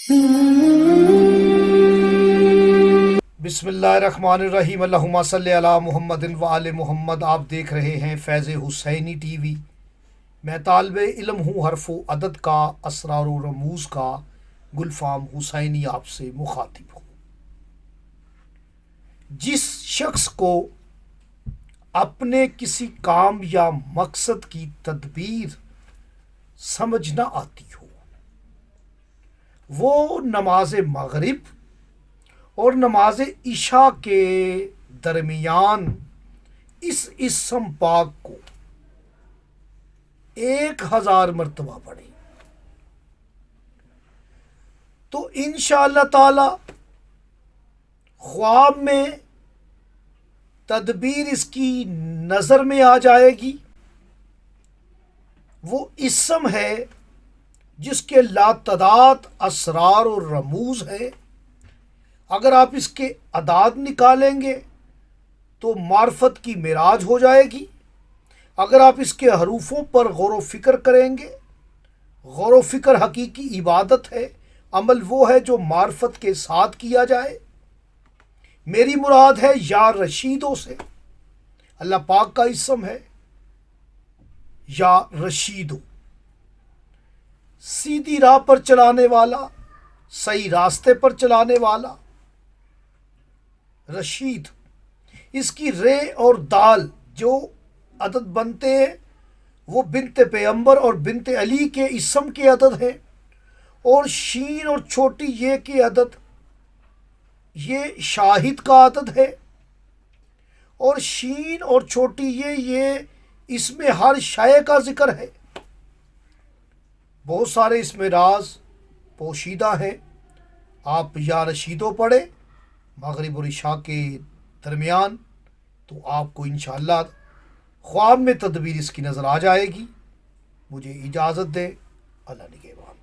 بسم اللہ الرحمن الرحیم، اللہم صلی علی محمد و آل محمد۔ آپ دیکھ رہے ہیں فیض حسینی ٹی وی۔ میں طالب علم ہوں حرف و عدد کا، اسرار و رموز کا، گلفام حسینی آپ سے مخاطب ہوں۔ جس شخص کو اپنے کسی کام یا مقصد کی تدبیر سمجھ نہ آتی ہو، وہ نماز مغرب اور نماز عشاء کے درمیان اس اسم پاک کو 1000 مرتبہ پڑھے تو انشاءاللہ تعالی خواب میں تدبیر اس کی نظر میں آ جائے گی۔ وہ اسم ہے جس کے لاتعداد اسرار و رموز ہے۔ اگر آپ اس کے اعداد نکالیں گے تو معرفت کی معراج ہو جائے گی۔ اگر آپ اس کے حروفوں پر غور و فکر کریں گے، غور و فکر حقیقی عبادت ہے، عمل وہ ہے جو معرفت کے ساتھ کیا جائے۔ میری مراد ہے یا رشیدوں سے، اللہ پاک کا اسم ہے یا رشیدو، سیدھی راہ پر چلانے والا، صحیح راستے پر چلانے والا۔ رشید، اس کی رے اور دال جو عدد بنتے ہیں وہ بنت پیغمبر اور بنت علی کے اسم کے عدد ہیں، اور شین اور چھوٹی یہ کے عدد یہ شاہد کا عدد ہے، اور شین اور چھوٹی یہ اس میں ہر شے کا ذکر ہے۔ بہت سارے اس میں راز پوشیدہ ہیں۔ آپ یا رشیدو پڑھیں مغرب اور عشاء کے درمیان تو آپ کو انشاءاللہ خواب میں تدبیر اس کی نظر آ جائے گی۔ مجھے اجازت دے، اللہ نگہبان۔